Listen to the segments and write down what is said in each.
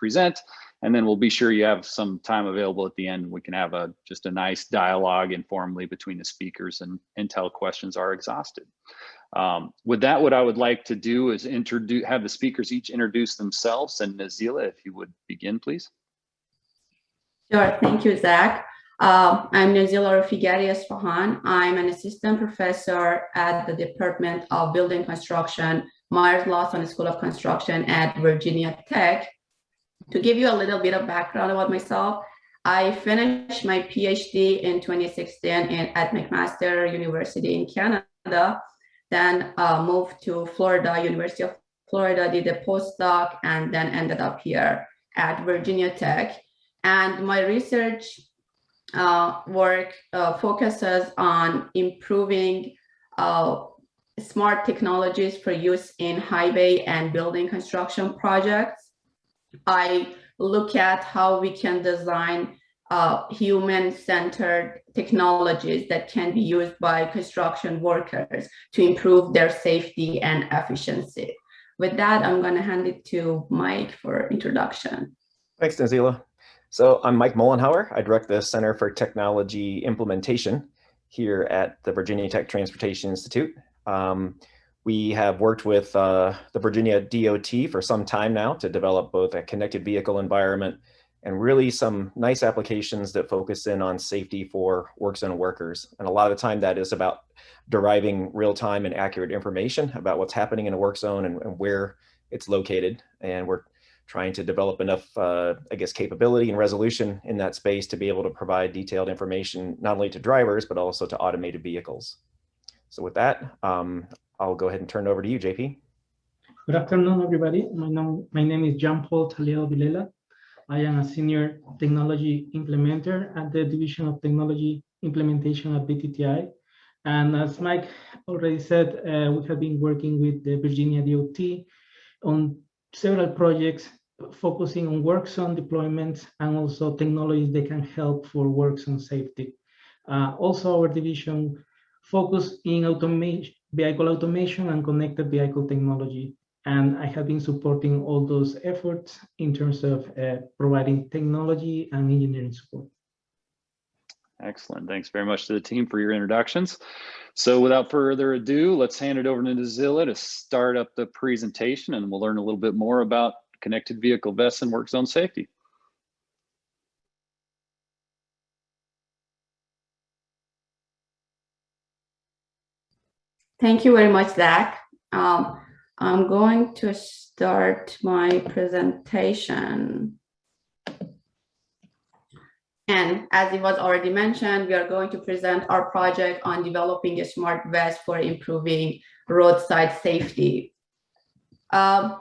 present, and then we'll be sure you have some time available at the end. We can have just a nice dialogue informally between the speakers and until questions are exhausted. With that, what I would like to do is have the speakers each introduce themselves. And Nazila, if you would begin, please. Sure, thank you, Zach. I'm Nazila Rafigari-Esfahan. I'm an assistant professor at the Department of Building Construction, Myers-Lawson School of Construction at Virginia Tech. To give you a little bit of background about myself, I finished my PhD in 2016 at McMaster University in Canada, then moved to Florida, University of Florida, did a postdoc, and then ended up here at Virginia Tech. And my research work focuses on improving smart technologies for use in highway and building construction projects. I look at how we can design human-centered technologies that can be used by construction workers to improve their safety and efficiency. With that, I'm going to hand it to Mike for introduction. Thanks, Nazila. So I'm Mike Mullenhauer. I direct the Center for Technology Implementation here at the Virginia Tech Transportation Institute. We have worked with the Virginia DOT for some time now to develop both a connected vehicle environment and really some nice applications that focus in on safety for work zone workers. And a lot of the time that is about deriving real-time and accurate information about what's happening in a work zone and where it's located. And we're trying to develop enough, I guess, capability and resolution in that space to be able to provide detailed information, not only to drivers, but also to automated vehicles. So with that, I'll go ahead and turn it over to you, JP. Good afternoon, everybody. My name is Jean-Paul Taleo Villela. I am a senior technology implementer at the Division of Technology Implementation at VTTI. And as Mike already said, we have been working with the Virginia DOT on several projects focusing on work zone deployments and also technologies that can help for work zone safety. Also, our division focus in vehicle automation and connected vehicle technology. And I have been supporting all those efforts in terms of providing technology and engineering support. Excellent. Thanks very much to the team for your introductions. So without further ado, let's hand it over to Nazila to start up the presentation, and we'll learn a little bit more about connected vehicle vests and work zone safety. Thank you very much, Zach. I'm going to start my presentation. And as it was already mentioned, we are going to present our project on developing a smart vest for improving roadside safety. I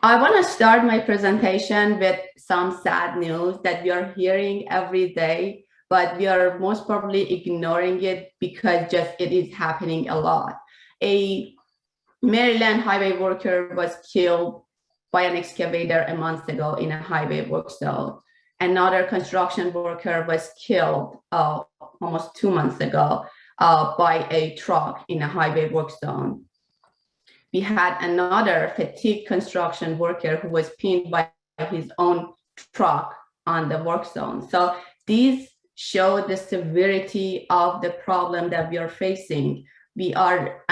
want to start my presentation with some sad news that we are hearing every day, but we are most probably ignoring it because just it is happening a lot. A Maryland highway worker was killed by an excavator a month ago in a highway work zone. Another construction worker was killed almost 2 months ago by a truck in a highway work zone. We had another fatigued construction worker who was pinned by his own truck on the work zone. So these show the severity of the problem that we are facing. We are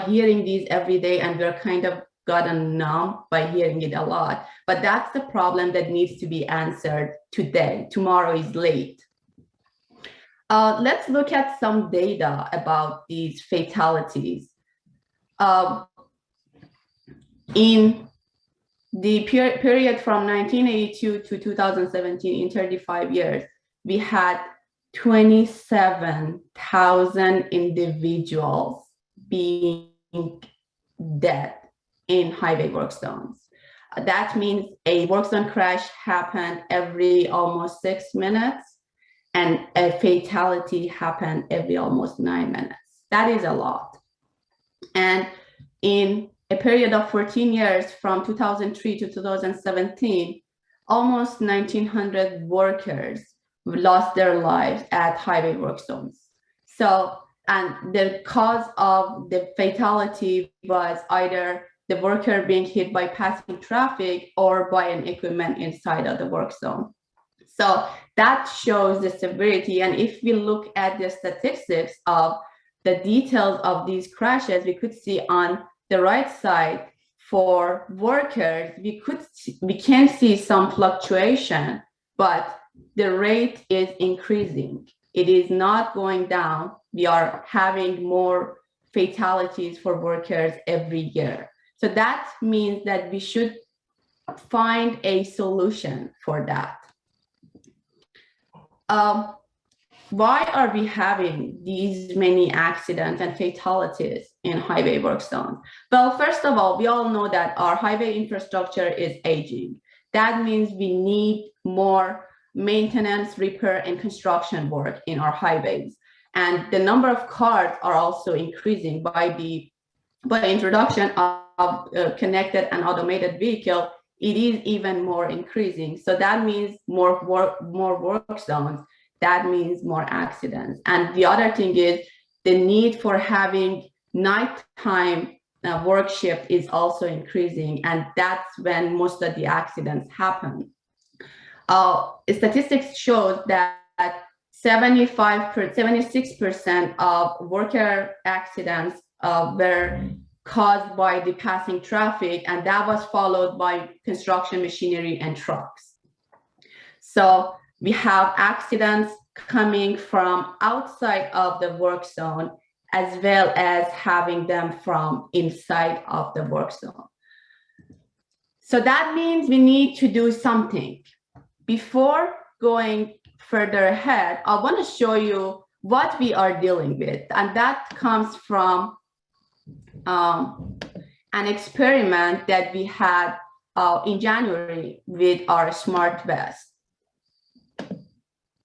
hearing these every day, and we're kind of gotten numb by hearing it a lot. But that's the problem that needs to be answered today. Tomorrow is late. Let's look at some data about these fatalities. In the period from 1982 to 2017, in 35 years, we had 27,000 individuals being dead in highway work zones. That means a work zone crash happened every almost 6 minutes, and a fatality happened every almost 9 minutes. That is a lot. And in a period of 14 years, from 2003 to 2017, almost 1,900 workers lost their lives at highway work zones. So, and the cause of the fatality was either the worker being hit by passing traffic or by an equipment inside of the work zone. So that shows the severity. And if we look at the statistics of the details of these crashes, we could see on the right side for workers, we can see some fluctuation, but the rate is increasing. It is not going down. We are having more fatalities for workers every year. So that means that we should find a solution for that. Why are we having these many accidents and fatalities in highway work zones? Well, first of all, we all know that our highway infrastructure is aging. That means we need more maintenance, repair, and construction work in our highways. And the number of cars are also increasing by introduction of connected and automated vehicle. It is even more increasing. So that means more work zones. That means more accidents. And the other thing is the need for having nighttime work shift is also increasing. And that's when most of the accidents happen. Statistics show that 76% of worker accidents were caused by the passing traffic, and that was followed by construction machinery and trucks. So we have accidents coming from outside of the work zone, as well as having them from inside of the work zone. So that means we need to do something. Before going further ahead, I want to show you what we are dealing with. And that comes from an experiment that we had in January with our smart vest.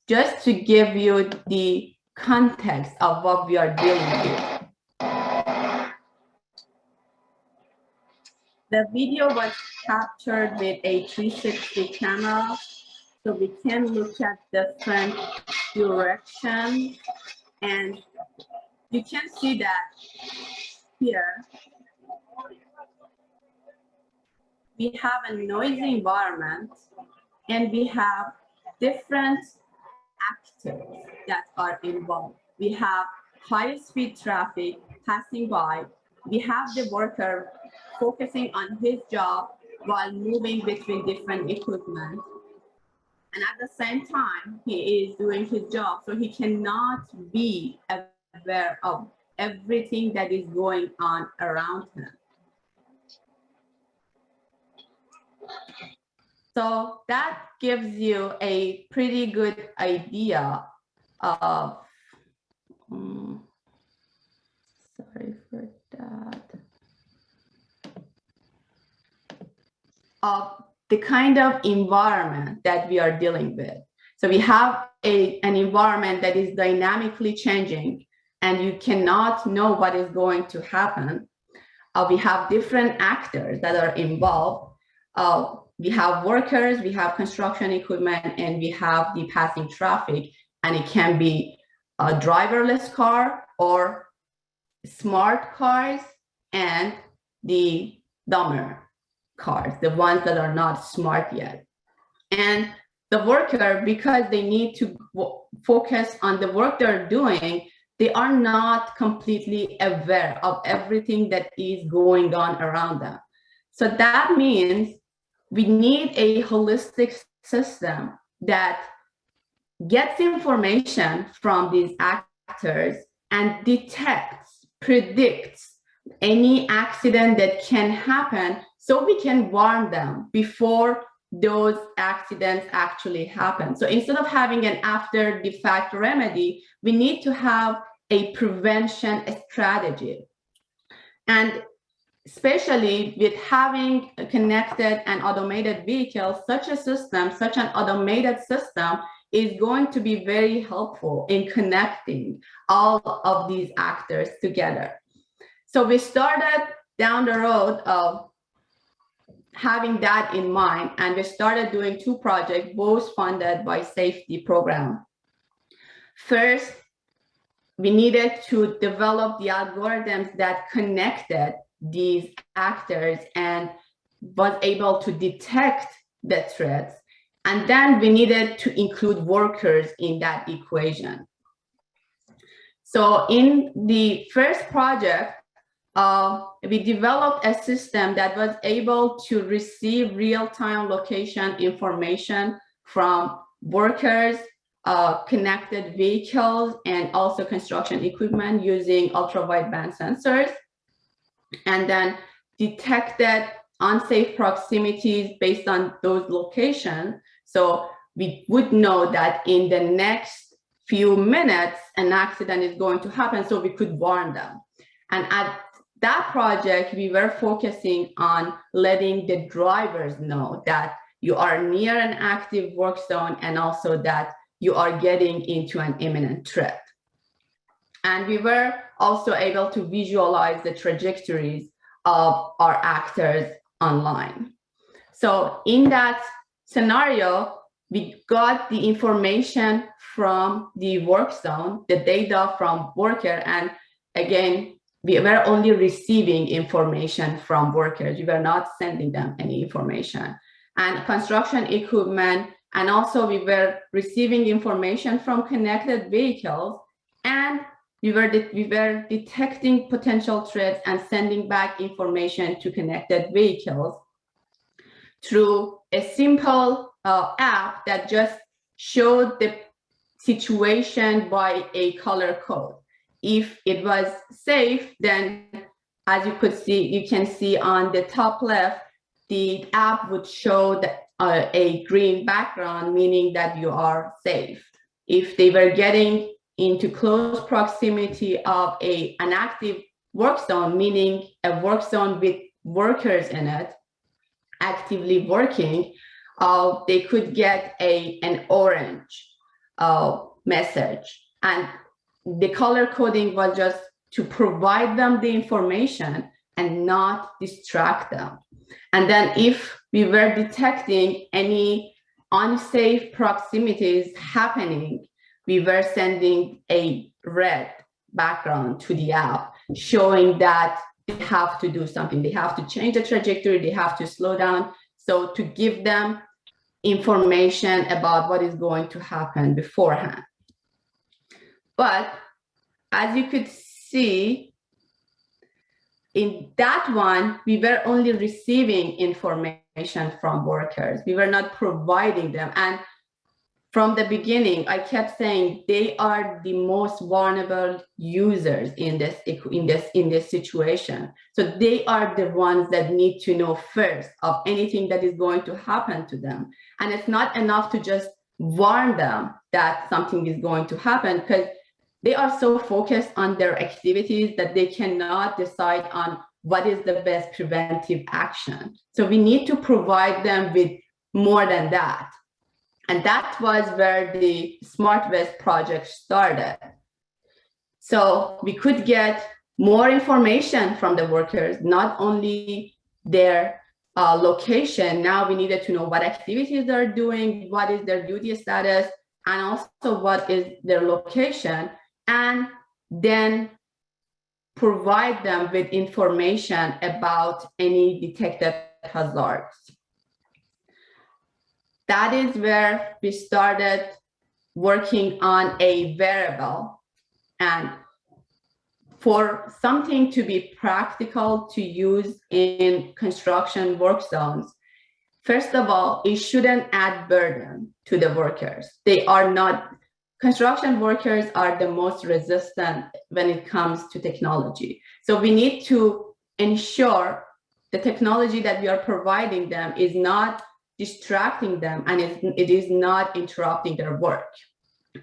Just to give you the context of what we are dealing with. The video was captured with a 360 camera, so we can look at different directions, and you can see that here we have a noisy environment, and we have different actors that are involved. We have high-speed traffic passing by. We have the worker focusing on his job while moving between different equipment. And at the same time, he is doing his job, so he cannot be aware of everything that is going on around him. So that gives you a pretty good idea of, sorry for that, of the kind of environment that we are dealing with. So we have an environment that is dynamically changing, and you cannot know what is going to happen. We have different actors that are involved. We have workers, we have construction equipment, and we have the passing traffic. And it can be a driverless car or smart cars and the dumber cars, the ones that are not smart yet. And the worker, because they need to focus on the work they're doing, they are not completely aware of everything that is going on around them. So that means we need a holistic system that gets information from these actors and detects, predicts any accident that can happen, so we can warn them before those accidents actually happen. So instead of having an after the fact remedy, we need to have a prevention strategy. And especially with having a connected and automated vehicles, such an automated system is going to be very helpful in connecting all of these actors together. So we started down the road of having that in mind, and we started doing two projects, both funded by safety program. First, we needed to develop the algorithms that connected these actors and was able to detect the threats. And then we needed to include workers in that equation. So in the first project, we developed a system that was able to receive real-time location information from workers, connected vehicles, and also construction equipment using ultra-wideband sensors, and then detected unsafe proximities based on those locations. So we would know that in the next few minutes, an accident is going to happen, so we could warn them. And at that project, we were focusing on letting the drivers know that you are near an active work zone and also that you are getting into an imminent threat. And we were also able to visualize the trajectories of our actors online. So in that scenario, we got the information from the work zone, the data from worker, and again, we were only receiving information from workers. We were not sending them any information. And construction equipment, and also we were receiving information from connected vehicles, and we were detecting potential threats and sending back information to connected vehicles through a simple app that just showed the situation by a color code. If it was safe, then as you could see, you can see on the top left, the app would show that, a green background, meaning that you are safe. If they were getting into close proximity of an active work zone, meaning a work zone with workers in it, actively working, they could get an orange message. And the color coding was just to provide them the information and not distract them. And then if we were detecting any unsafe proximities happening, we were sending a red background to the app, showing that they have to do something. They have to change the trajectory, they have to slow down. So to give them information about what is going to happen beforehand. But as you could see, in that one, we were only receiving information from workers. We were not providing them. And from the beginning, I kept saying they are the most vulnerable users in this situation. So they are the ones that need to know first of anything that is going to happen to them. And it's not enough to just warn them that something is going to happen, because they are so focused on their activities that they cannot decide on what is the best preventive action. So we need to provide them with more than that. And that was where the Smart Vest project started. So we could get more information from the workers, not only their location. Now we needed to know what activities they're doing, what is their duty status, and also what is their location, and then provide them with information about any detected hazards. That is where we started working on a wearable. And for something to be practical to use in construction work zones, first of all, it shouldn't add burden to the workers. They are not, construction workers are the most resistant when it comes to technology. So we need to ensure the technology that we are providing them is not distracting them, and it is not interrupting their work.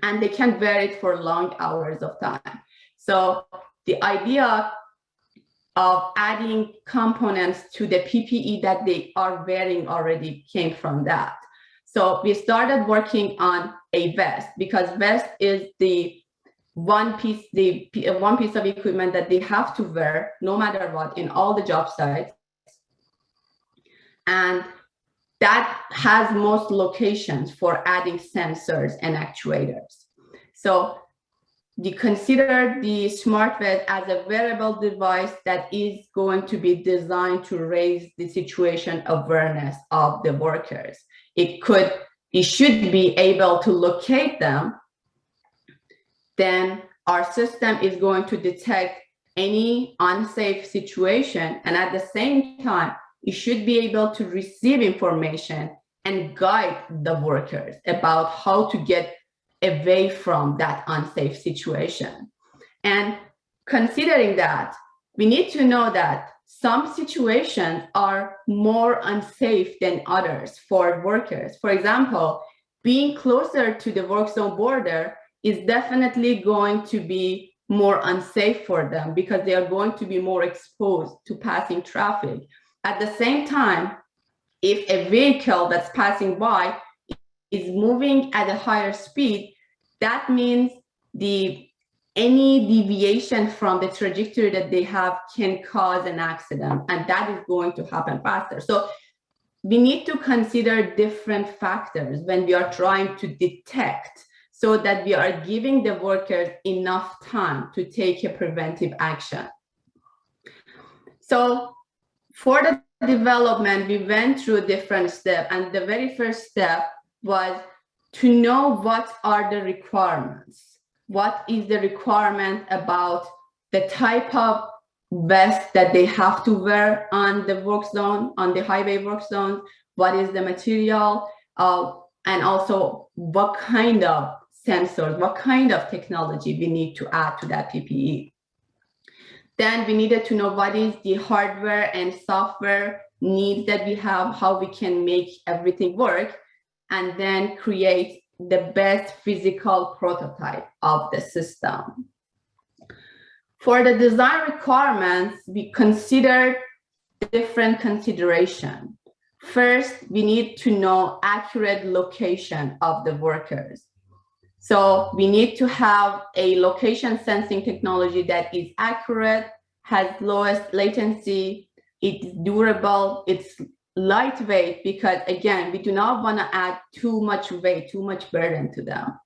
And they can wear it for long hours of time. So the idea of adding components to the PPE that they are wearing already came from that. So we started working on a vest, because vest is the one piece of equipment that they have to wear no matter what in all the job sites. And that has most locations for adding sensors and actuators. So consider the smart vest as a wearable device that is going to be designed to raise the situation awareness of the workers. It should be able to locate them. Then our system is going to detect any unsafe situation, and at the same time, it should be able to receive information and guide the workers about how to get away from that unsafe situation. And considering that, we need to know that some situations are more unsafe than others for workers. For example, being closer to the work zone border is definitely going to be more unsafe for them because they are going to be more exposed to passing traffic. At the same time, if a vehicle that's passing by is moving at a higher speed, that means any deviation from the trajectory that they have can cause an accident, and that is going to happen faster. So we need to consider different factors when we are trying to detect, so that we are giving the workers enough time to take a preventive action. So for the development, we went through different steps, and the very first step was to know what are the requirements. What is the requirement about the type of vest that they have to wear on the work zone, on the highway work zone? What is the material? And also what kind of sensors, what kind of technology we need to add to that PPE. Then we needed to know what is the hardware and software needs that we have, how we can make everything work, and then create the best physical prototype of the system. For the design requirements, we considered different considerations. First, we need to know accurate location of the workers. So we need to have a location sensing technology that is accurate, has lowest latency, it's durable, it's lightweight, because again, we do not want to add too much weight, too much burden to them.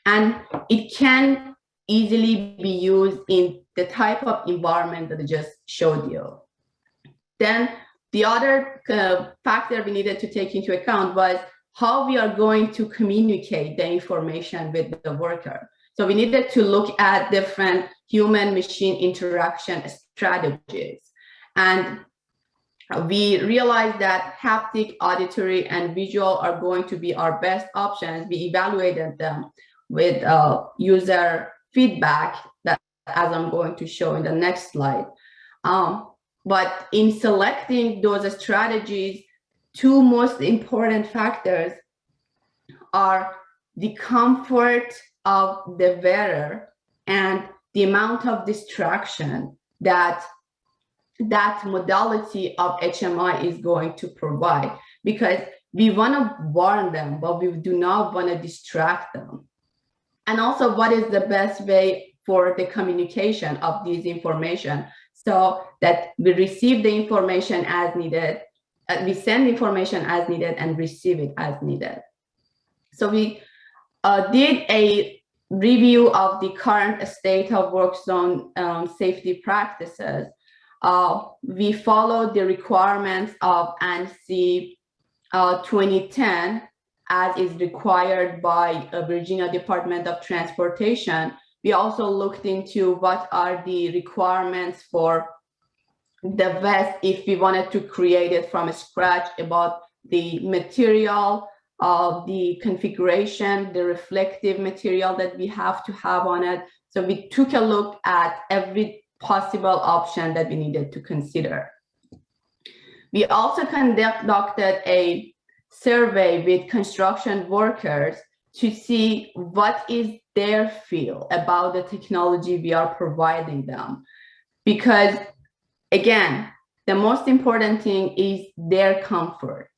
And it can easily be used in the type of environment that I just showed you. Then the other factor we needed to take into account was how we are going to communicate the information with the worker. So we needed to look at different human-machine interaction strategies. And we realized that haptic, auditory, and visual are going to be our best options. We evaluated them with user feedback, that, as I'm going to show in the next slide. But in selecting those strategies, two most important factors are the comfort of the wearer and the amount of distraction that modality of HMI is going to provide, because we want to warn them, but we do not want to distract them. And also, what is the best way for the communication of these information, so that we receive the information as needed, we send information as needed and receive it as needed. So we did a review of the current state of work zone safety practices. We followed the requirements of ANSI 2010 as is required by Virginia Department of Transportation. We also looked into what are the requirements for the vest if we wanted to create it from scratch, about the material, the configuration, the reflective material that we have to have on it. So we took a look at every possible option that we needed to consider. We also conducted a survey with construction workers to see what is their feel about the technology we are providing them. Because again, the most important thing is their comfort.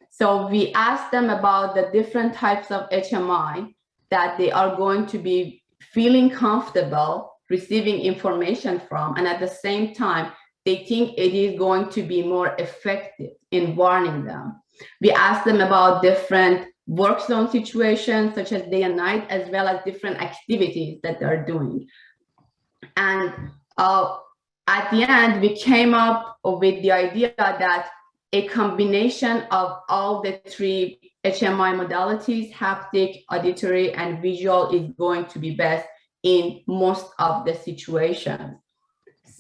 So we asked them about the different types of HMI that they are going to be feeling comfortable receiving information from, and at the same time, they think it is going to be more effective in warning them. We asked them about different work zone situations such as day and night, as well as different activities that they're doing. And at the end, we came up with the idea that a combination of all the three HMI modalities, haptic, auditory, and visual, is going to be best in most of the situations.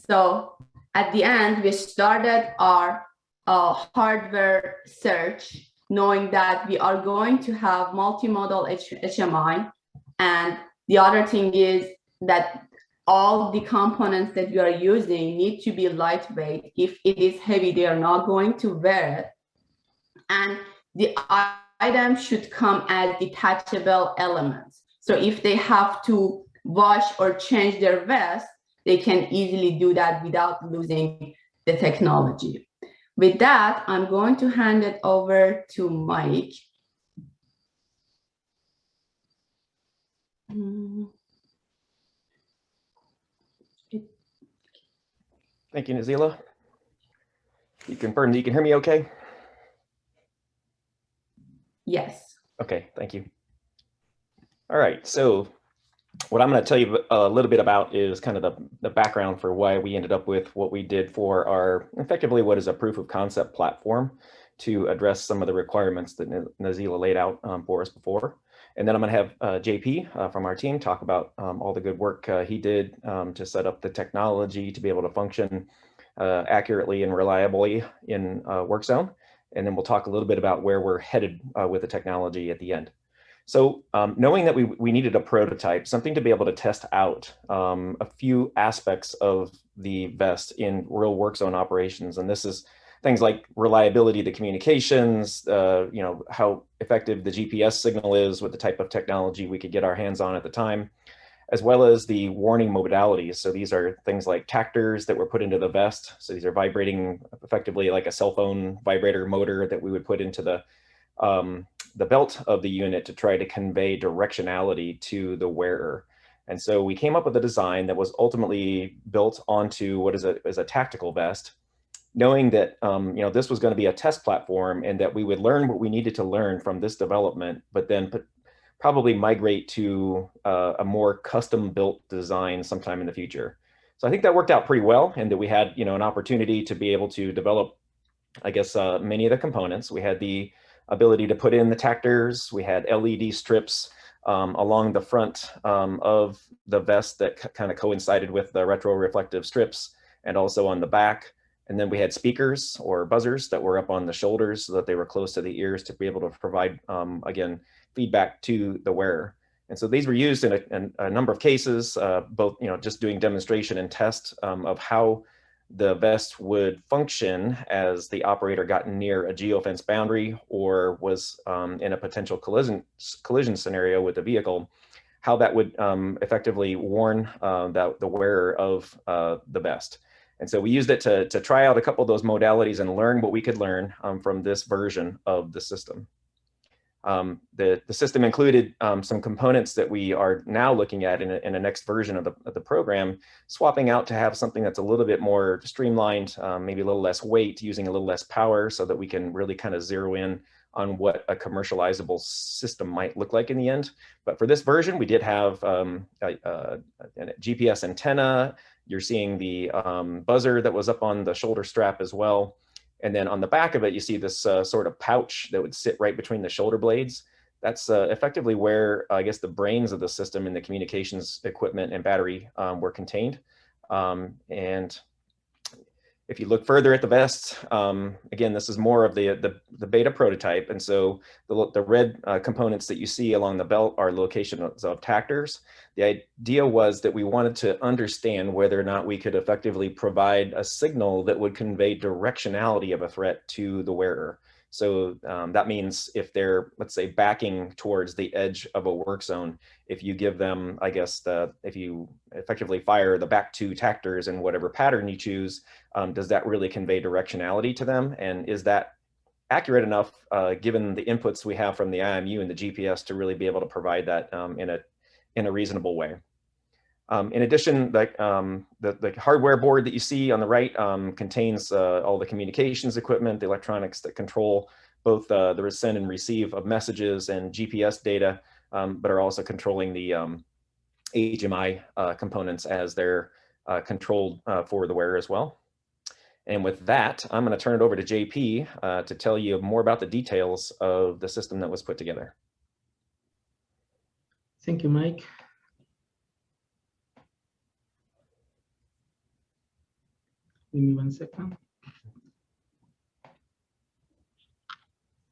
So at the end, we started our hardware search, knowing that we are going to have multimodal HMI. And the other thing is that all the components that we are using need to be lightweight. If it is heavy, they are not going to wear it. And the item should come as detachable elements. So if they have to wash or change their vest, they can easily do that without losing the technology. With that, I'm going to hand it over to Mike. Thank you, Nazila. You confirm that you can hear me okay? Yes. Okay, thank you. All right, so what I'm going to tell you a little bit about is kind of the background for why we ended up with what we did for our, effectively what is a proof of concept platform to address some of the requirements that Nazila laid out for us before. And then I'm going to have JP from our team talk about all the good work he did to set up the technology to be able to function accurately and reliably in work zone. And then we'll talk a little bit about where we're headed with the technology at the end. So knowing that we needed a prototype, something to be able to test out a few aspects of the vest in real work zone operations. And this is things like reliability of the communications, you know, how effective the GPS signal is with the type of technology we could get our hands on at the time, as well as the warning modalities. So these are things like tactors that were put into the vest. So these are vibrating effectively like a cell phone vibrator motor that we would put into the belt of the unit to try to convey directionality to the wearer. And so we came up with a design that was ultimately built onto what is a tactical vest, knowing that you know, this was going to be a test platform and that we would learn what we needed to learn from this development, but then probably migrate to a more custom built design sometime in the future. So I think that worked out pretty well, and that we had, you know, an opportunity to be able to develop, I guess, many of the components. We had the ability to put in the tactors. We had LED strips along the front of the vest that kind of coincided with the retroreflective strips, and also on the back. And then we had speakers or buzzers that were up on the shoulders so that they were close to the ears to be able to provide, again, feedback to the wearer. And so these were used in a number of cases, both, you know, just doing demonstration and test of how the vest would function as the operator got near a geofence boundary or was in a potential collision scenario with the vehicle, how that would effectively warn the wearer of the vest. And so we used it to try out a couple of those modalities and learn what we could learn from this version of the system. The system included some components that we are now looking at in a next version of the program, swapping out to have something that's a little bit more streamlined, maybe a little less weight, using a little less power, so that we can really kind of zero in on what a commercializable system might look like in the end. But for this version, we did have a GPS antenna. You're seeing the buzzer that was up on the shoulder strap as well. And then on the back of it, you see this sort of pouch that would sit right between the shoulder blades. That's effectively where, I guess, the brains of the system and the communications equipment and battery were contained. And if you look further at the vest, again, this is more of the beta prototype. And so the red components that you see along the belt are locations of tactors. The idea was that we wanted to understand whether or not we could effectively provide a signal that would convey directionality of a threat to the wearer. So that means if they're, let's say, backing towards the edge of a work zone, if you give them, I guess, if you effectively fire the back two tactors in whatever pattern you choose, does that really convey directionality to them? And is that accurate enough, given the inputs we have from the IMU and the GPS, to really be able to provide that in a reasonable way? In addition, the hardware board that you see on the right contains all the communications equipment, the electronics that control both the send and receive of messages and GPS data, but are also controlling the HMI components as they're controlled for the wearer as well. And with that, I'm going to turn it over to JP to tell you more about the details of the system that was put together. Thank you, Mike. Give me 1 second.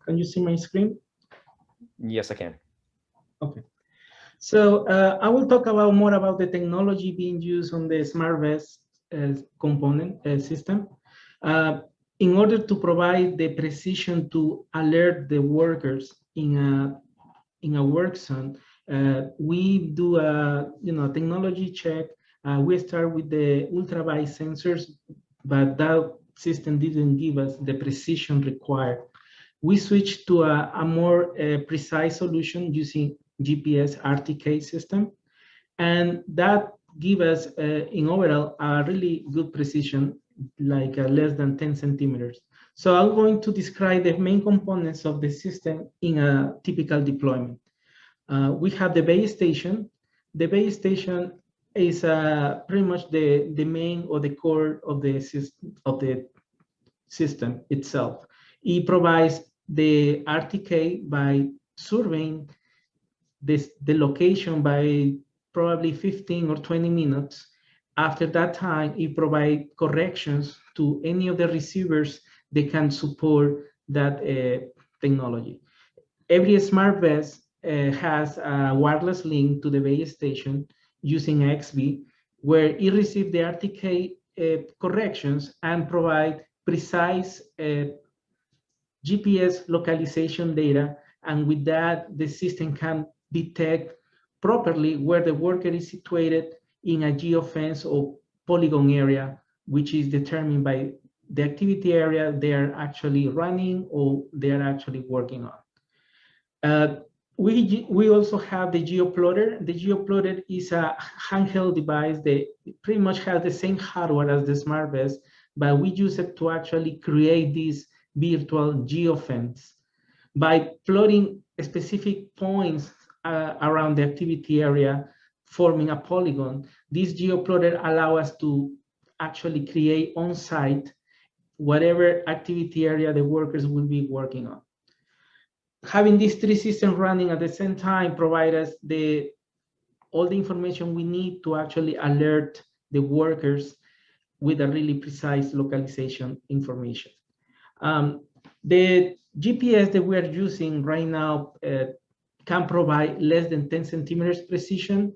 Can you see my screen? Yes, I can. Okay. So I will talk more about the technology being used on the smart vest component system in order to provide the precision to alert the workers in a work zone. We do a technology check. We start with the ultraviolet sensors, but that system didn't give us the precision required. We switched to a more precise solution using GPS RTK system, and that give us in overall a really good precision, like less than 10 centimeters. So I'm going to describe the main components of the system in a typical deployment. We have the base station. The base station is pretty much the main or the core of the system itself. It provides the RTK by surveying the location by probably 15 or 20 minutes. After that time, it provides corrections to any of the receivers that can support that technology. Every smart vest has a wireless link to the base station using XB, where it receives the RTK corrections and provide precise GPS localization data, and with that, the system can detect properly where the worker is situated in a geofence or polygon area, which is determined by the activity area they are actually running or they are actually working on. We also have the geoplotter. The geoplotter is a handheld device that pretty much has the same hardware as the smart vest, but we use it to actually create this virtual geofence by plotting specific points around the activity area, forming a polygon. This geoplotter allows us to actually create on-site whatever activity area the workers will be working on. Having these three systems running at the same time provide us all the information we need to actually alert the workers with a really precise localization information. The GPS that we are using right now can provide less than 10 centimeters precision.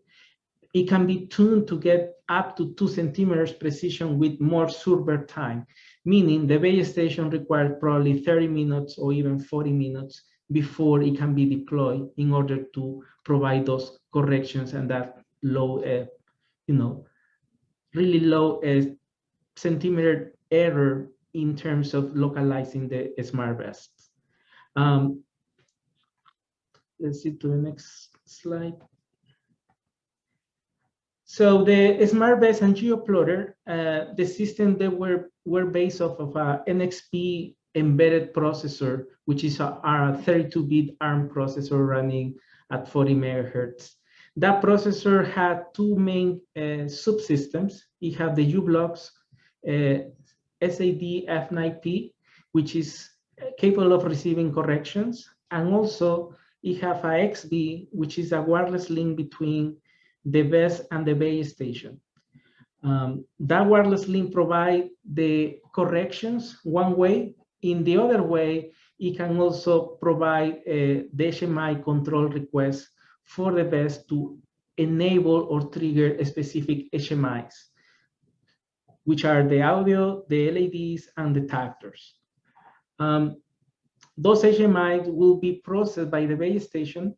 It can be tuned to get up to 2 centimeters precision with more server time, meaning the base station requires probably 30 minutes or even 40 minutes before it can be deployed in order to provide those corrections and that low, really low centimeter error in terms of localizing the smart vests. Let's see to the next slide. So the smart vest and geoplotter, the system that were based off of a NXP embedded processor, which is a 32-bit ARM processor running at 40 megahertz. That processor had two main subsystems. It had the U-Blocks SAD F9P, which is capable of receiving corrections, and also it have a XB, which is a wireless link between the vest and the base station. That wireless link provides the corrections one way. In the other way, it can also provide the HMI control request for the vest to enable or trigger specific HMIs, which are the audio, the LEDs, and the tactors. Those HMIs will be processed by the base station.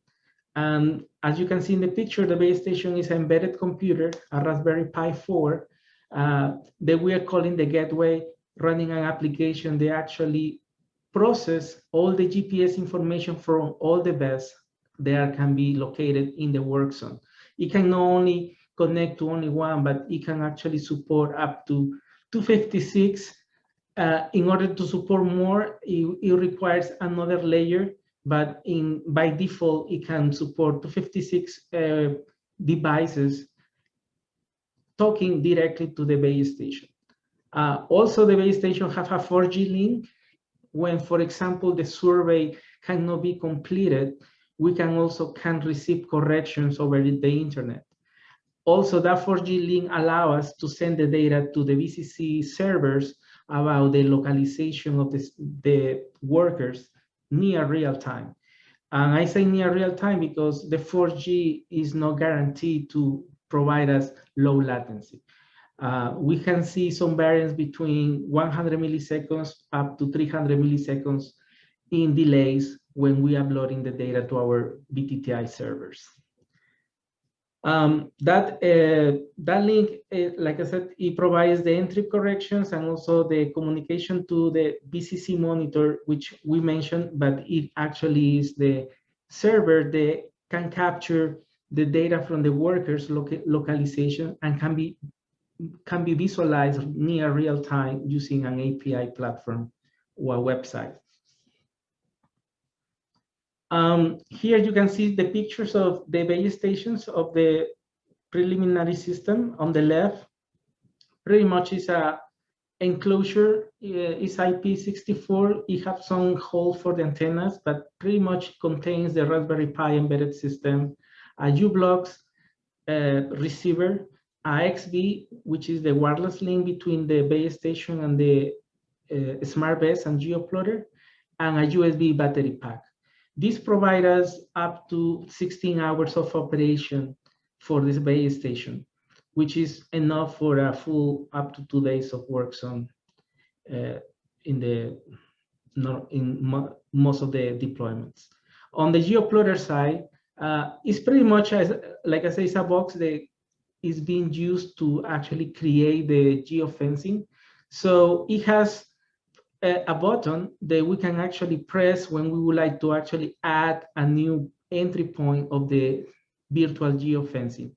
And as you can see in the picture, the base station is an embedded computer, a Raspberry Pi 4, that we are calling the gateway, running an application. They actually process all the GPS information from all the vests that can be located in the work zone. It can not only connect to only one, but it can actually support up to 256 in order to support more, it requires another layer, but by default, it can support 256 devices talking directly to the base station. Also, the base station have a 4G link. When, for example, the survey cannot be completed, we can receive corrections over the internet. Also, that 4G link allows us to send the data to the VCC servers about the localization of the workers near real time. And I say near real time because the 4G is not guaranteed to provide us low latency. We can see some variance between 100 milliseconds up to 300 milliseconds in delays when we are uploading the data to our BTTI servers. That link, like I said, it provides the entry corrections and also the communication to the VCC monitor, which we mentioned, but it actually is the server that can capture the data from the workers' localization and can be visualized near real time using an API platform or a website. Here you can see the pictures of the base stations of the preliminary system. On the left, pretty much is a enclosure, is IP64. It has some holes for the antennas, but pretty much contains the Raspberry Pi embedded system, a U-Blocks receiver, a XB, which is the wireless link between the base station and the smart base and geoplotter, and a USB battery pack. This provides us up to 16 hours of operation for this base station, which is enough for a full up to 2 days of work zone in most of the deployments. On the geoplotter side, it's pretty much, like I say, it's a box that is being used to actually create the geofencing. So it has a button that we can actually press when we would like to actually add a new entry point of the virtual geofencing.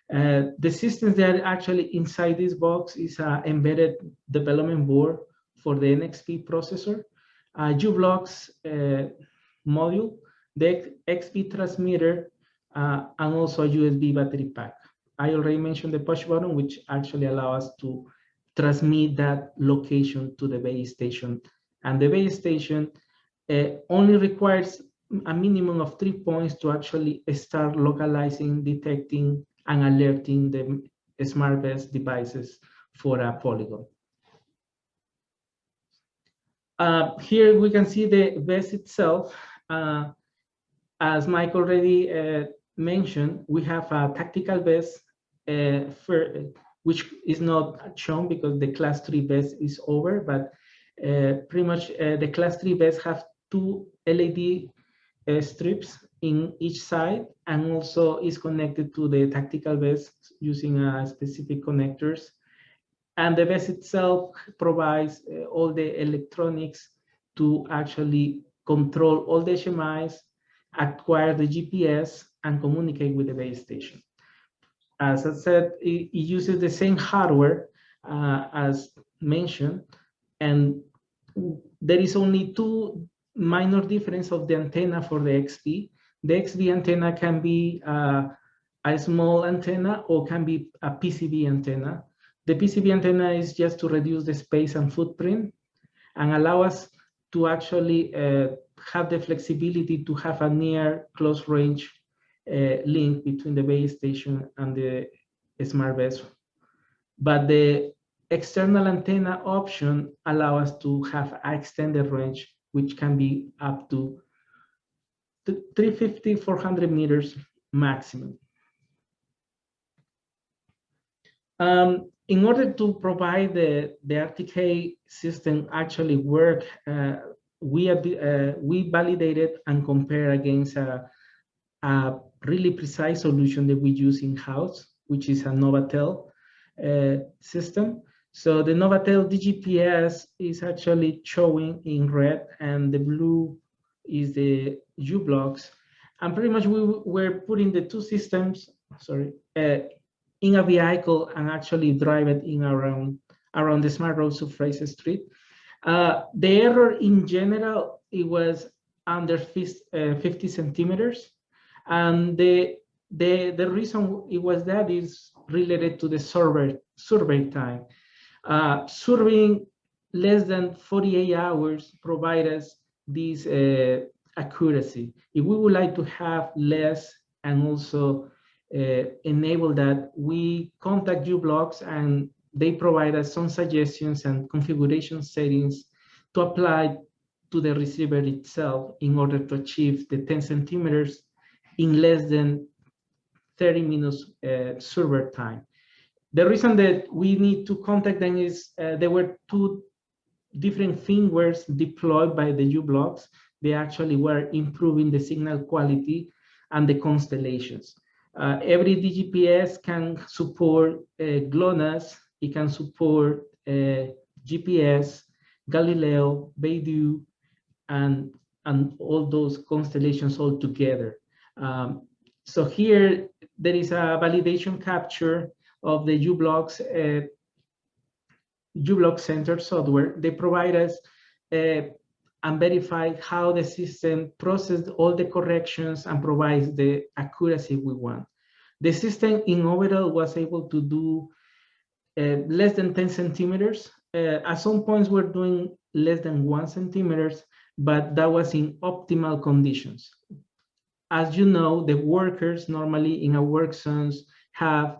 The systems that are actually inside this box is an embedded development board for the NXP processor, a U-Blocks module, the XP transmitter, and also a USB battery pack. I already mentioned the push button, which actually allows us to transmit that location to the base station. And the base station only requires a minimum of 3 points to actually start localizing, detecting, and alerting the smart base devices for a polygon. Here we can see the base itself. As Mike already mentioned, we have a tactical base which is not shown because the class 3 base is over, but pretty much the class 3 base have 2 LED strips in each side, and also is connected to the tactical base using specific connectors. And the base itself provides all the electronics to actually control all the HMIs, acquire the GPS, and communicate with the base station. As I said, it uses the same hardware as mentioned, and there is only 2 minor difference of the antenna for the XP. The XP antenna can be a small antenna or can be a PCB antenna. The PCB antenna is just to reduce the space and footprint and allow us to actually have the flexibility to have a near close range link between the base station and the smart base. But the external antenna option allows us to have an extended range, which can be up to 350, 400 meters maximum. In order to provide the RTK system actually work, we validated and compare against a really precise solution that we use in-house, which is a Novatel system. So the Novatel DGPS is actually showing in red, and the blue is the U-Blocks. And pretty much we were putting the 2 systems, in a vehicle and actually drive it in around the smart roads of Fraser Street. The error in general, it was under 50 centimeters. And the reason it was that is related to the survey time. Surveying less than 48 hours provide us this accuracy. If we would like to have less and also enable that, we contact uBlocks and they provide us some suggestions and configuration settings to apply to the receiver itself in order to achieve the 10 centimeters in less than 30 minutes server time. The reason that we need to contact them is there were two different firmwares deployed by the uBlocks. They actually were improving the signal quality and the constellations. Every DGPS can support GLONASS, it can support GPS, Galileo, Beidou, and all those constellations all together. So here there is a validation capture of the uBlocks uBlock Center software. They provide us and verify how the system processed all the corrections and provides the accuracy we want. The system in overall was able to do less than 10 centimeters. At some points we're doing less than 1 centimeters, but that was in optimal conditions. As you know, the workers normally in our work zones have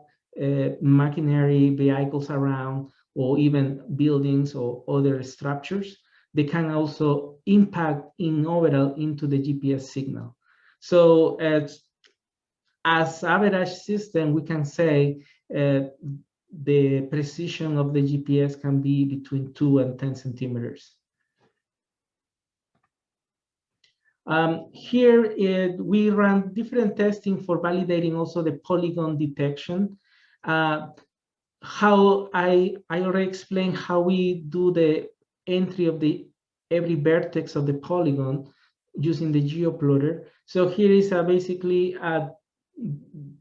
machinery, vehicles around, or even buildings or other structures. They can also impact in overall into the GPS signal. So as average system, we can say the precision of the GPS can be between 2 and 10 centimeters. Here we run different testing for validating also the polygon detection. How I already explained how we do the entry of every vertex of the polygon using the geoplotter. So here is basically a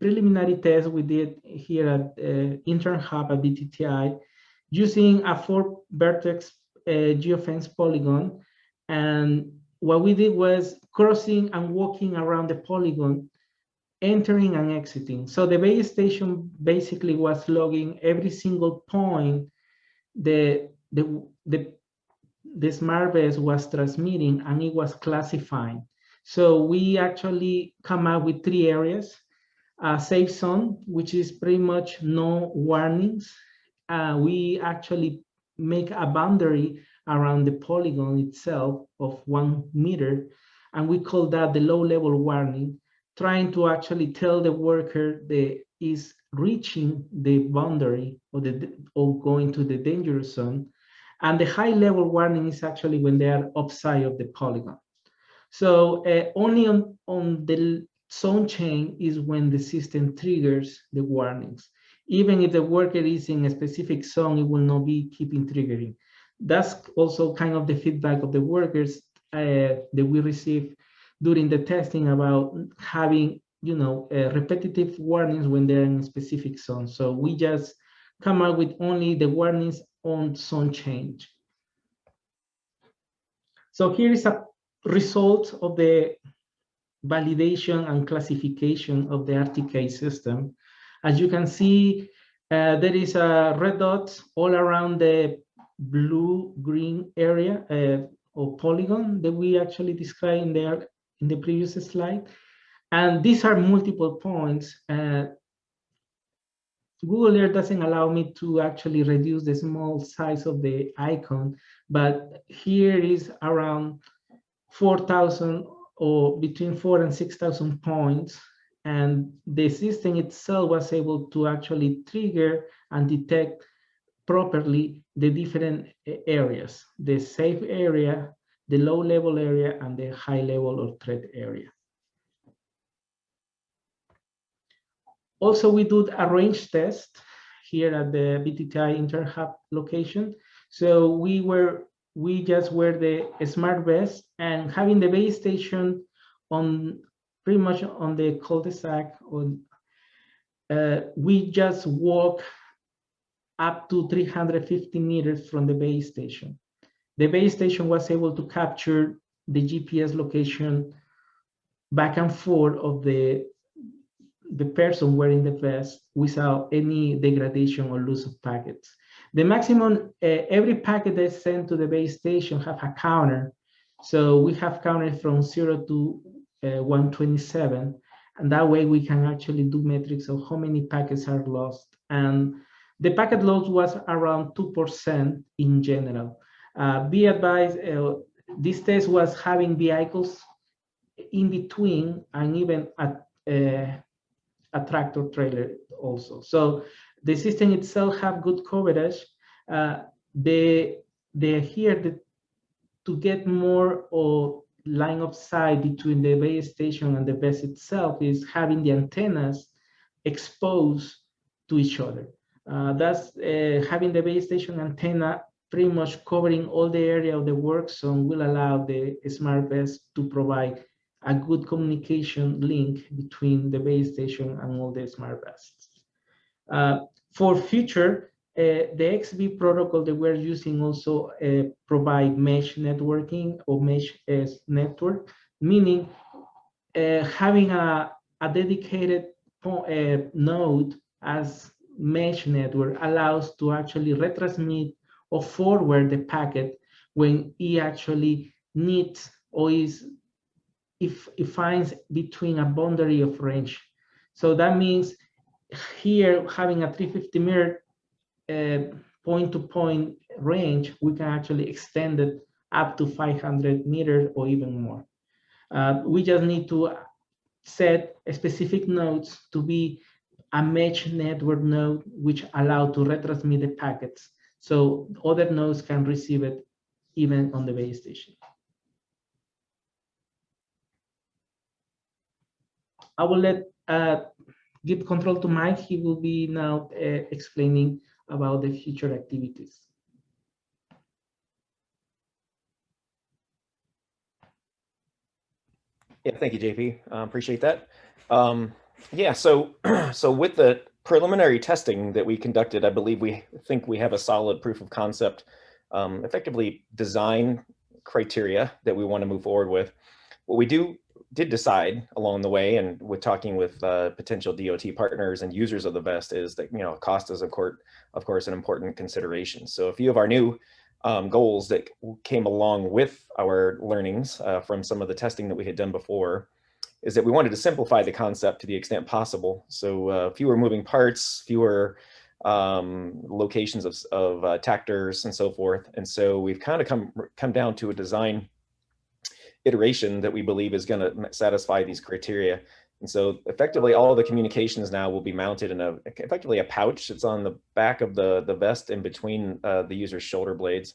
preliminary test we did here at Intern Hub at VTTI using a 4 vertex geofence polygon. And what we did was crossing and walking around the polygon, entering and exiting. So the base station basically was logging every single point the smart base was transmitting, and it was classifying. So we actually come up with 3 areas: a safe zone, which is pretty much no warnings. We actually make a boundary around the polygon itself of 1 meter, and we call that the low level warning, trying to actually tell the worker that is reaching the boundary or going to the danger zone. And the high level warning is actually when they are upside of the polygon. So only on the zone chain is when the system triggers the warnings. Even if the worker is in a specific zone, it will not be keeping triggering. That's also kind of the feedback of the workers that we receive during the testing about having, repetitive warnings when they're in a specific zone. So we just come up with only the warnings on zone change. So here is a result of the validation and classification of the RTK system. As you can see, there is a red dots all around the blue-green area or polygon that we actually described in the previous slide. And these are multiple points. Google Earth doesn't allow me to actually reduce the small size of the icon, but here is around 4,000 or between 4,000 and 6,000 points. And the system itself was able to actually trigger and detect properly the different areas: the safe area, the low level area, and the high level or threat area. Also, we did a range test here at the VTTI Intern Hub location. So we just were the smart vest and having the base station on pretty much on the cul-de-sac. We just walk up to 350 meters from the base station. the base station was able to capture the GPS location back and forth of the person wearing the vest without any degradation or loss of packets. The maximum, every packet that's sent to the base station have a counter. So we have counted from 0 to 127. And that way we can actually do metrics of how many packets are lost. And the packet loss was around 2% in general. Be advised, this test was having vehicles in between and even at a tractor trailer also. So the system itself have good coverage. To get more or line of sight between the base station and the vest itself is having the antennas exposed to each other. That's having the base station antenna pretty much covering all the area of the work zone will allow the smart vest to provide a good communication link between the base station and all the smart vests. For future, the XB protocol that we're using also provide mesh networking or mesh network, meaning having a dedicated node as mesh network allows to actually retransmit or forward the packet when it actually needs or is if it finds between a boundary of range. So that means here having a 350 meter point-to-point range, we can actually extend it up to 500 meters or even more. We just need to set specific nodes to be a mesh network node, which allow to retransmit the packets. So other nodes can receive it even on the base station. I will give control to Mike. He will be now explaining about the future activities. Yeah, thank you, JP. Appreciate that. Yeah, so with the preliminary testing that we conducted, I believe we think we have a solid proof of concept, effectively design criteria that we want to move forward with. What we did decide along the way, and with talking with potential DOT partners and users of the vest, is that cost is of course an important consideration. So a few of our new goals that came along with our learnings from some of the testing that we had done before is that we wanted to simplify the concept to the extent possible. So fewer moving parts, fewer locations of tactors and so forth. And so we've kind of come down to a design iteration that we believe is going to satisfy these criteria. And so effectively all of the communications now will be mounted in effectively a pouch. It's on the back of the vest in between the user's shoulder blades,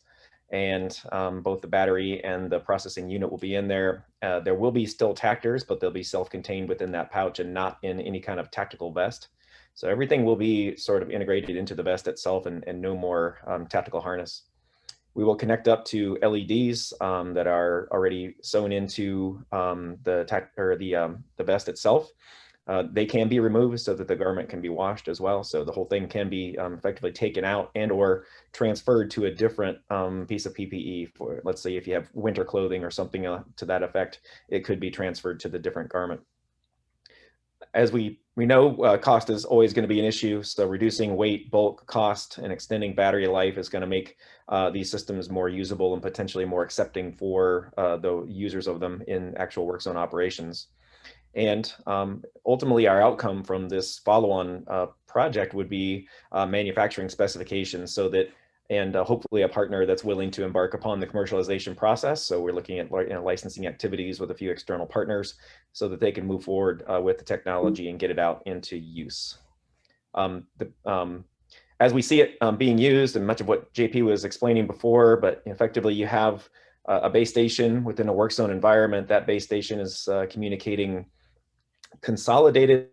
and both the battery and the processing unit will be in there. There will be still tactors, but they'll be self-contained within that pouch and not in any kind of tactical vest. So everything will be sort of integrated into the vest itself, and no more tactical harness. We will connect up to LEDs that are already sewn into the vest itself. They can be removed so that the garment can be washed as well. So the whole thing can be effectively taken out and or transferred to a different piece of PPE. For, let's say, if you have winter clothing or something to that effect, it could be transferred to the different garment. As we know, cost is always going to be an issue. So reducing weight, bulk, cost, and extending battery life is going to make these systems more usable and potentially more accepting for the users of them in actual work zone operations. And ultimately, our outcome from this follow-on project would be manufacturing specifications, so that, and hopefully a partner that's willing to embark upon the commercialization process. So we're looking at licensing activities with a few external partners so that they can move forward with the technology and get it out into use. As we see it being used, and much of what JP was explaining before, but effectively you have a base station within a work zone environment. That base station is communicating consolidated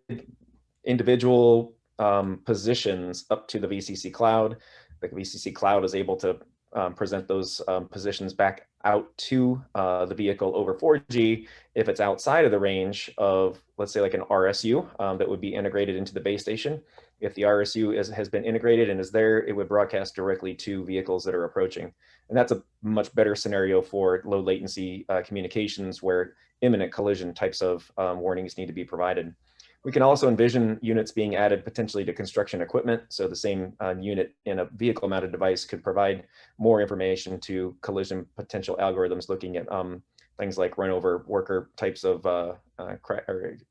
individual positions up to the VCC cloud. The VCC cloud is able to present those positions back out to the vehicle over 4G if it's outside of the range of, let's say, like an RSU that would be integrated into the base station. If the RSU has been integrated and is there, it would broadcast directly to vehicles that are approaching. And that's a much better scenario for low latency communications where imminent collision types of warnings need to be provided. We can also envision units being added potentially to construction equipment. So the same unit in a vehicle mounted device could provide more information to collision potential algorithms looking at things like run over worker types of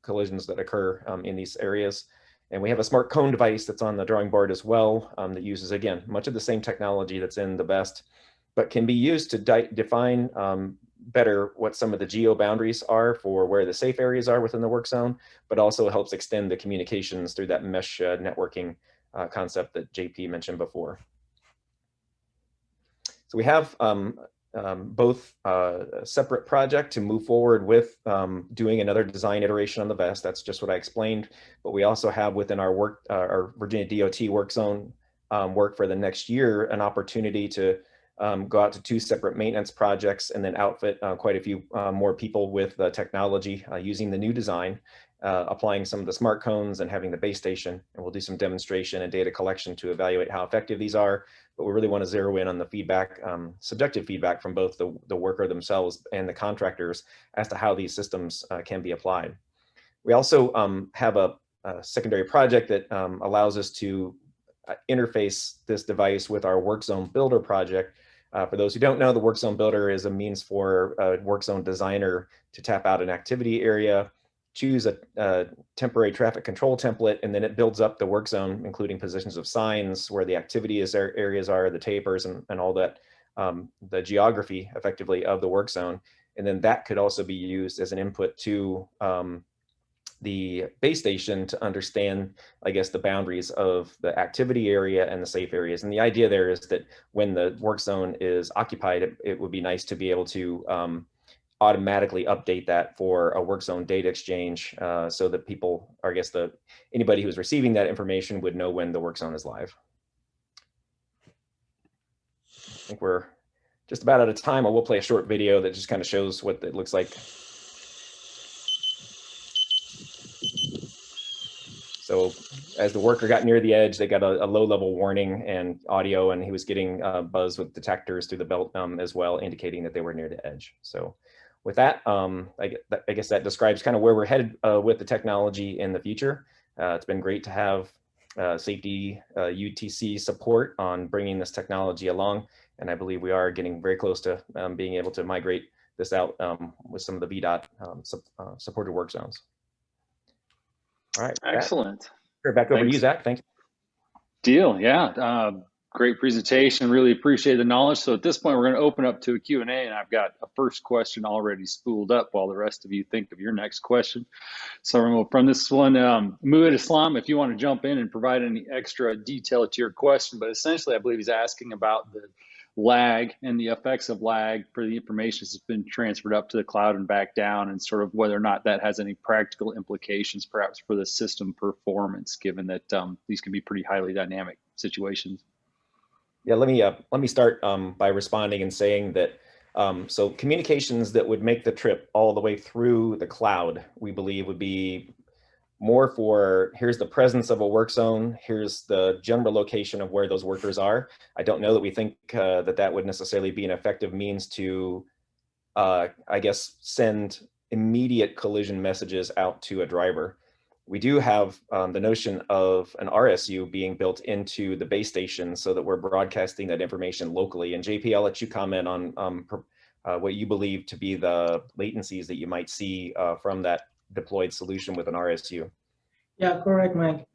collisions that occur in these areas. And we have a smart cone device that's on the drawing board as well that uses, again, much of the same technology that's in the VEST, but can be used to define better what some of the geo boundaries are for where the safe areas are within the work zone, but also helps extend the communications through that mesh networking concept that JP mentioned before. So we have both a separate project to move forward with doing another design iteration on the VEST. That's just what I explained. But we also have within our work, our Virginia DOT work zone work for the next year, an opportunity to go out to 2 separate maintenance projects and then outfit quite a few more people with the technology using the new design, applying some of the smart cones and having the base station. And we'll do some demonstration and data collection to evaluate how effective these are. But we really want to zero in on the feedback, subjective feedback from both the worker themselves and the contractors as to how these systems can be applied. We also have a secondary project that allows us to interface this device with our work zone builder project. For those who don't know, the work zone builder is a means for a work zone designer to tap out an activity area, choose a temporary traffic control template, and then it builds up the work zone, including positions of signs, where the activity areas are, the tapers, and all that, the geography effectively of the work zone. And then that could also be used as an input to the base station to understand, I guess, the boundaries of the activity area and the safe areas. And the idea there is that when the work zone is occupied, it would be nice to be able to automatically update that for a work zone data exchange so that people, or I guess anybody who's receiving that information would know when the work zone is live. I think we're just about out of time. I will play a short video that just kind of shows what it looks like. So as the worker got near the edge, they got a low-level warning and audio, and he was getting buzz with detectors through the belt as well, indicating that they were near the edge. So with that, I guess that describes kind of where we're headed with the technology in the future. It's been great to have safety UTC support on bringing this technology along, and I believe we are getting very close to being able to migrate this out with some of the VDOT supported work zones. All right. Excellent. Back over to you, Zach. Thank you. Deal. Yeah. Great presentation. Really appreciate the knowledge. So at this point, we're going to open up to a Q&A, and I've got a first question already spooled up while the rest of you think of your next question. So from this one, Muhammad Islam, if you want to jump in and provide any extra detail to your question, but essentially, I believe he's asking about the lag and the effects of lag for the information that's been transferred up to the cloud and back down, and sort of whether or not that has any practical implications perhaps for the system performance, given that these can be pretty highly dynamic situations. Yeah, let me start by responding and saying that so communications that would make the trip all the way through the cloud, we believe would be more for, here's the presence of a work zone, here's the general location of where those workers are. I don't know that we think that would necessarily be an effective means to, I guess, send immediate collision messages out to a driver. We do have the notion of an RSU being built into the base station so that we're broadcasting that information locally. And JP, I'll let you comment on what you believe to be the latencies that you might see from that deployed solution with an RSU. Yeah, correct, Mike.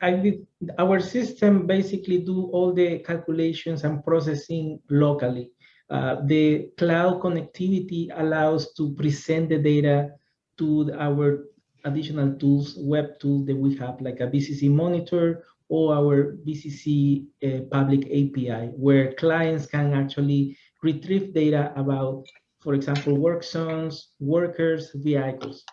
Our system basically do all the calculations and processing locally. The cloud connectivity allows to present the data to our additional tools, web tools that we have, like a BCC monitor or our BCC public API, where clients can actually retrieve data about, for example, work zones, workers, vehicles.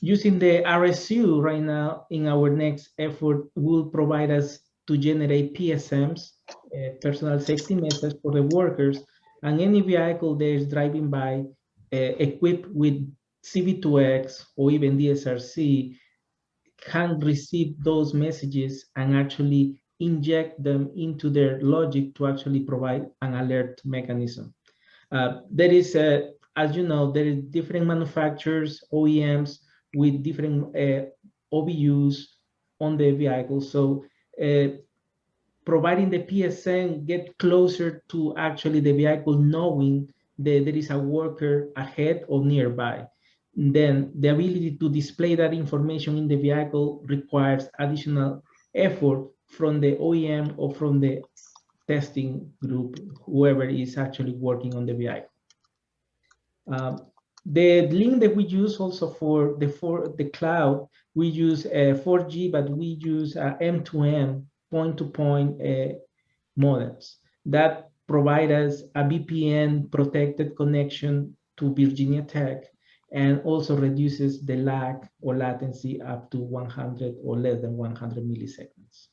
Using the RSU right now in our next effort will provide us to generate PSMs, personal safety message for the workers, and any vehicle that is driving by equipped with CV2X or even DSRC can receive those messages and actually inject them into their logic to actually provide an alert mechanism. There is, as you know, there is different manufacturers, OEMs, with different OBUs on the vehicle. So providing the PSN get closer to actually the vehicle knowing that there is a worker ahead or nearby. Then the ability to display that information in the vehicle requires additional effort from the OEM or from the testing group, whoever is actually working on the vehicle. The link that we use also for the cloud, we use 4G, but we use M2M, point-to-point modems that provide us a VPN protected connection to Virginia Tech, and also reduces the lag or latency up to 100 or less than 100 milliseconds.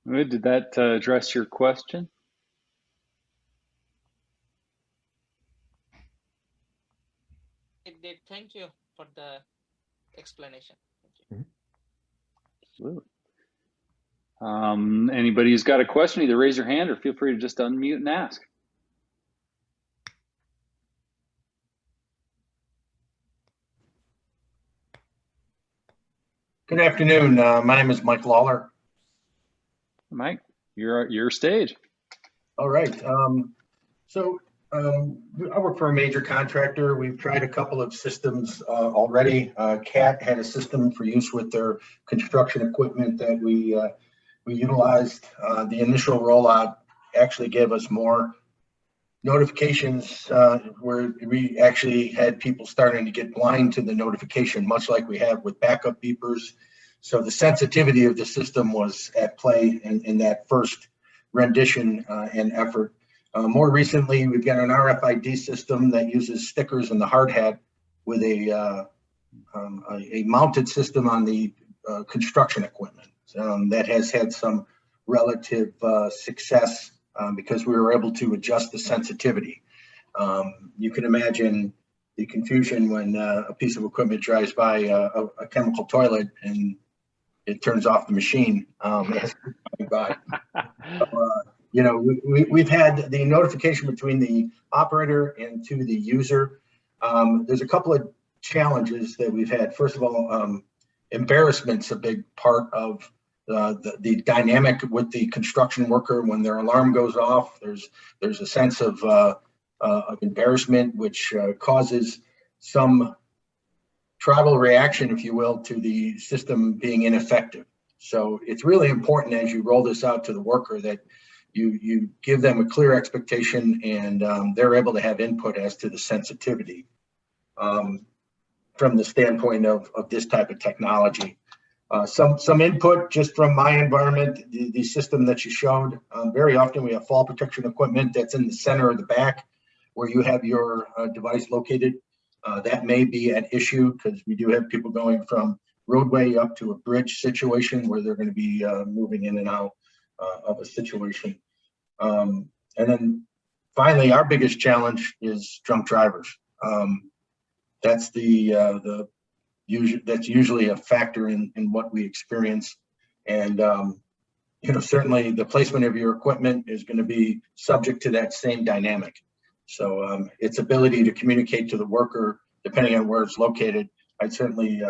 Good. Did that address your question? It did. Thank you for the explanation. Thank you. Anybody who's got a question, either raise your hand or feel free to just unmute and ask. Good afternoon. My name is Mike Lawler. Mike, your stage. All right. I work for a major contractor. We've tried a couple of systems already. CAT had a system for use with their construction equipment that we utilized. The initial rollout actually gave us more notifications where we actually had people starting to get blind to the notification, much like we have with backup beepers. So the sensitivity of the system was at play in that first rendition and effort. More recently, we've got an RFID system that uses stickers in the hard hat with a mounted system on the construction equipment. That has had some relative success because we were able to adjust the sensitivity. You can imagine the confusion when a piece of equipment drives by a chemical toilet and it turns off the machine. You know, we've had the notification between the operator and to the user. There's a couple of challenges that we've had. First of all, embarrassment's a big part of the dynamic with the construction worker. When their alarm goes off, there's a sense of embarrassment, which causes some tribal reaction, if you will, to the system being ineffective. So it's really important as you roll this out to the worker that you give them a clear expectation and they're able to have input as to the sensitivity from the standpoint of this type of technology. Some input just from my environment, the system that you showed. Very often we have fall protection equipment that's in the center of the back where you have your device located. That may be an issue because we do have people going from roadway up to a bridge situation where they're going to be moving in and out of a situation. And then finally, our biggest challenge is drunk drivers. That's that's usually a factor in what we experience. And you know, certainly the placement of your equipment is going to be subject to that same dynamic. So its ability to communicate to the worker, depending on where it's located, I'd certainly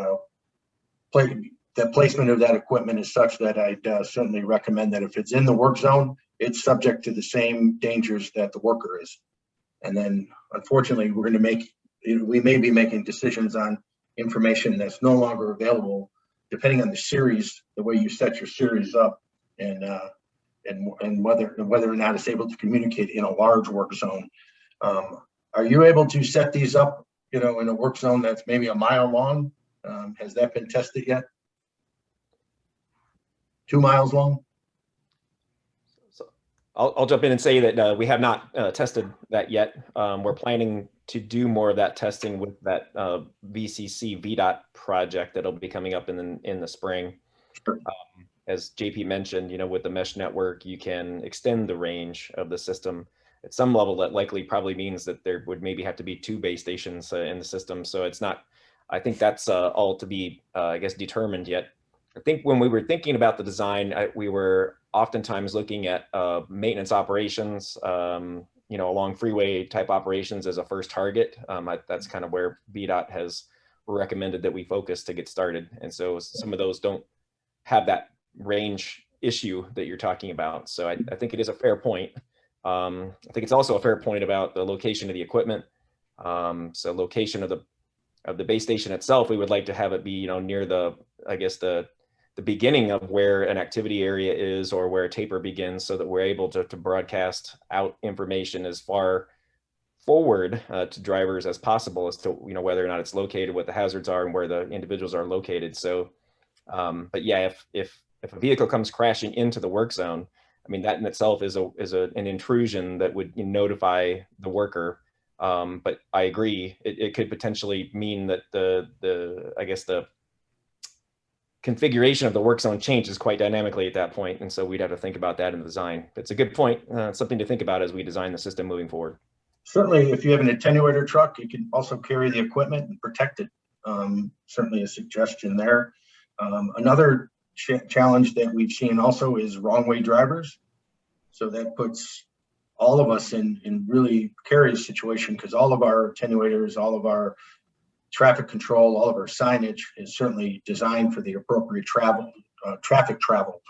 the placement of that equipment is such that I'd certainly recommend that if it's in the work zone, it's subject to the same dangers that the worker is. And then unfortunately, we may be making decisions on information that's no longer available, depending on the series, the way you set your series up, and whether or not it's able to communicate in a large work zone. Are you able to set these up, you know, in a work zone that's maybe a mile long? Has that been tested yet? 2 miles long? I'll jump in and say that we have not tested that yet. We're planning to do more of that testing with that VCC VDOT project that'll be coming up in the spring. Sure. As JP mentioned, with the mesh network, you can extend the range of the system. At some level, that likely probably means that there would maybe have to be 2 base stations in the system. So it's not, I think that's all to be, I guess, determined yet. I think when we were thinking about the design, we were oftentimes looking at maintenance operations, along freeway type operations as a first target. That's kind of where VDOT has recommended that we focus to get started. And so some of those don't have that range issue that you're talking about. So I think it is a fair point. I think it's also a fair point about the location of the equipment. So location of the base station itself, we would like to have it be, near the, I guess, the beginning of where an activity area is or where a taper begins, so that we're able to broadcast out information as far forward to drivers as possible as to, whether or not it's located, what the hazards are, and where the individuals are located. So, but yeah, if a vehicle comes crashing into the work zone, I mean, that in itself is an intrusion that would notify the worker. But I agree, it could potentially mean that I guess the configuration of the work zone changes quite dynamically at that point. And so we'd have to think about that in the design. It's a good point. It's something to think about as we design the system moving forward. Certainly, if you have an attenuator truck, you can also carry the equipment and protect it. Certainly a suggestion there. Another challenge that we've seen also is wrong way drivers. So that puts all of us in really precarious situation, because all of our attenuators, all of our traffic control, all of our signage is certainly designed for the appropriate traffic travel.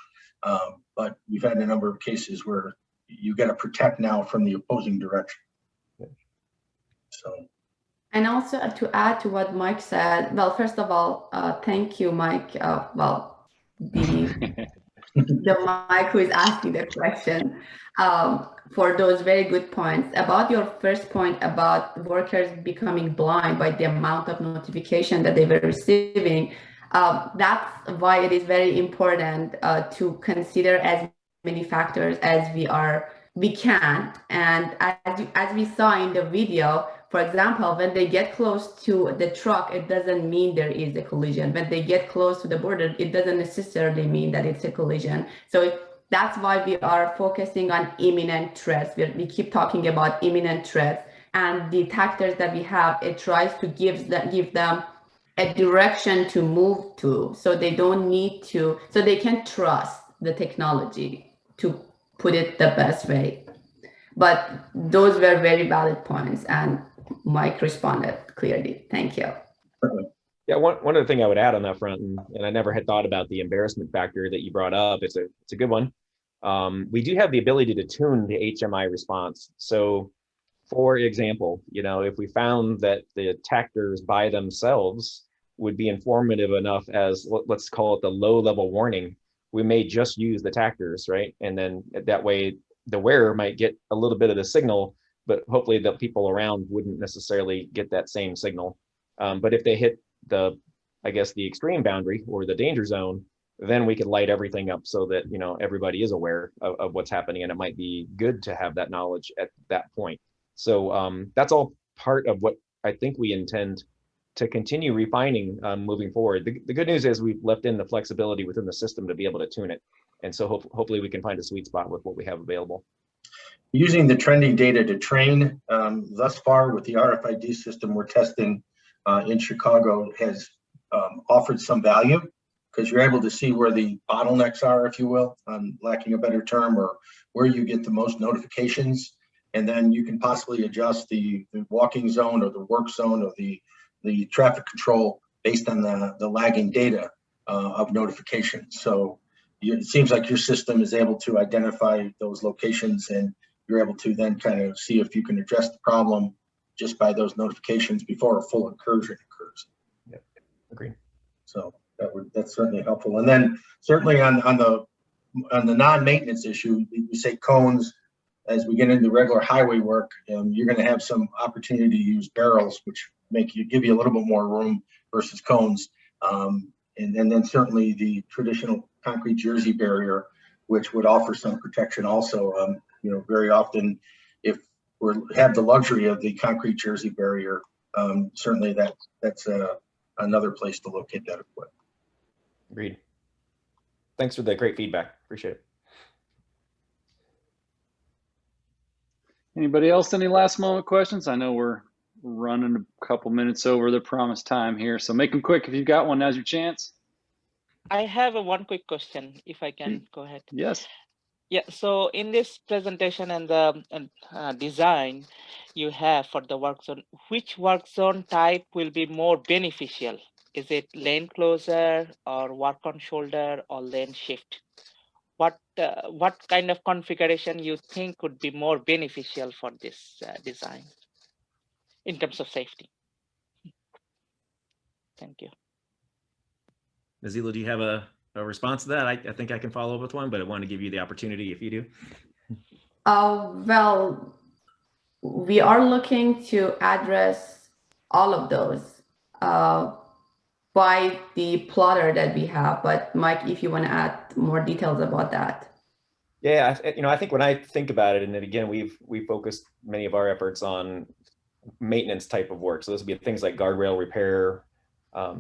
But we've had a number of cases where you got to protect now from the opposing direction. So. And also to add to what Mike said, well, first of all, thank you, Mike. The Mike who is asking the question, for those very good points. About your first point about workers becoming blind by the amount of notification that they were receiving, that's why it is very important to consider as many factors as we can. And as we saw in the video, for example, when they get close to the truck, it doesn't mean there is a collision. When they get close to the border, it doesn't necessarily mean that it's a collision. So that's why we are focusing on imminent threats. We keep talking about imminent threats, and the detectors that we have, it tries to give them a direction to move to, so they don't need to, so they can trust the technology, to put it the best way. But those were very valid points, and Mike responded clearly. Thank you. Yeah, one other thing I would add on that front, and I never had thought about the embarrassment factor that you brought up. It's a good one. We do have the ability to tune the HMI response. So, for example, if we found that the tactors by themselves would be informative enough as, let's call it the low-level warning, we may just use the tactors, right? And then that way, the wearer might get a little bit of the signal, but hopefully the people around wouldn't necessarily get that same signal. But if they hit the extreme boundary or the danger zone, then we could light everything up so that, everybody is aware of what's happening, and it might be good to have that knowledge at that point. So that's all part of what I think we intend to continue refining moving forward. The good news is we've left in the flexibility within the system to be able to tune it. And so hopefully we can find a sweet spot with what we have available. Using the trending data to train, thus far with the RFID system we're testing in Chicago has offered some value, because you're able to see where the bottlenecks are, if you will, lacking a better term, or where you get the most notifications. And then you can possibly adjust the walking zone or the work zone or the traffic control based on the lagging data of notifications. So it seems like your system is able to identify those locations, and you're able to then kind of see if you can address the problem just by those notifications before a full incursion occurs. Yep, agreed. So that's certainly helpful. And then certainly on the non-maintenance issue, we say cones. As we get into regular highway work, you're going to have some opportunity to use barrels, which give you a little bit more room versus cones. And then certainly the traditional concrete jersey barrier, which would offer some protection also. very often, if we have the luxury of the concrete Jersey barrier, certainly that's another place to locate that equipment. Agreed. Thanks for the great feedback. Appreciate it. Anybody else, any last moment questions? I know we're running a couple minutes over the promised time here, so make them quick. If you've got one, now's your chance. I have one quick question, if I can go ahead. Yes. Yeah, so in this presentation and the design you have for the work zone, which work zone type will be more beneficial? Is it lane closure or work on shoulder or lane shift? What kind of configuration you think would be more beneficial for this design in terms of safety? Thank you. Nazila, do you have a response to that? I think I can follow up with one, but I want to give you the opportunity if you do. Well, we are looking to address all of those by the plotter that we have. But Mike, if you want to add more details about that. Yeah, I think when I think about it, and then again, we've focused many of our efforts on maintenance type of work. So those would be things like guardrail repair,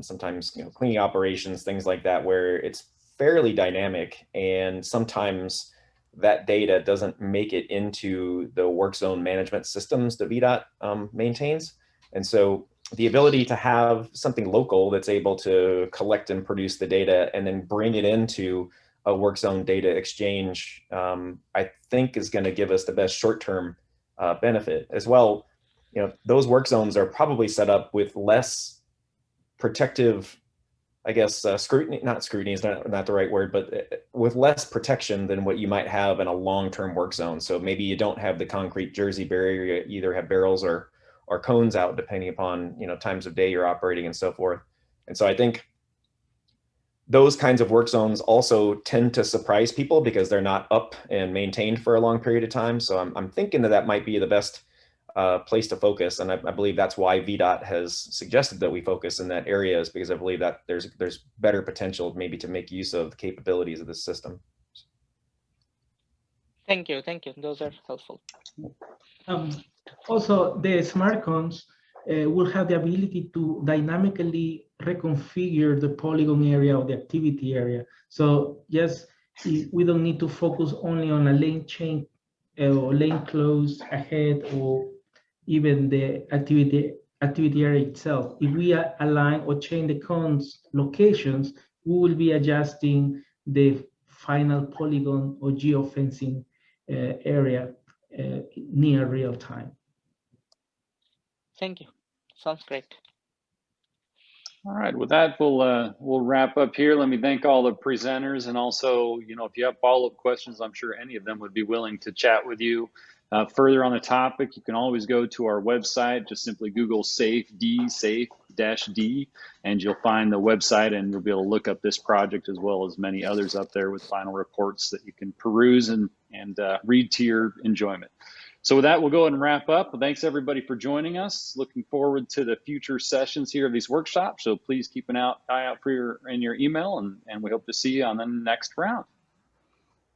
sometimes cleaning operations, things like that, where it's fairly dynamic, and sometimes that data doesn't make it into the work zone management systems that VDOT maintains. And so the ability to have something local that's able to collect and produce the data and then bring it into a work zone data exchange, I think is going to give us the best short-term benefit as well. Those work zones are probably set up with less protective, I guess, scrutiny, not scrutiny is not the right word, but with less protection than what you might have in a long-term work zone. So maybe you don't have the concrete Jersey barrier, you either have barrels or cones out, depending upon, times of day you're operating and so forth. And so I think those kinds of work zones also tend to surprise people because they're not up and maintained for a long period of time. So I'm thinking that might be the best place to focus, and I believe that's why VDOT has suggested that we focus in that area, is because I believe that there's better potential maybe to make use of the capabilities of this system. Thank you. Those are helpful. Also, the smart cones will have the ability to dynamically reconfigure the polygon area or the activity area. So yes, we don't need to focus only on a lane change or lane close ahead, or even the activity area itself. If we align or change the cones locations, we will be adjusting the final polygon or geofencing area near real time. Thank you. Sounds great. All right, with that, we'll wrap up here. Let me thank all the presenters, and also, if you have follow-up questions, I'm sure any of them would be willing to chat with you. Further on the topic, you can always go to our website. Just simply Google safe-d, safe-d, and you'll find the website, and you'll be able to look up this project as well as many others up there with final reports that you can peruse and read to your enjoyment. So with that, we'll go ahead and wrap up. Thanks everybody for joining us. Looking forward to the future sessions here of these workshops. So please keep an eye out for in your email, and we hope to see you on the next round.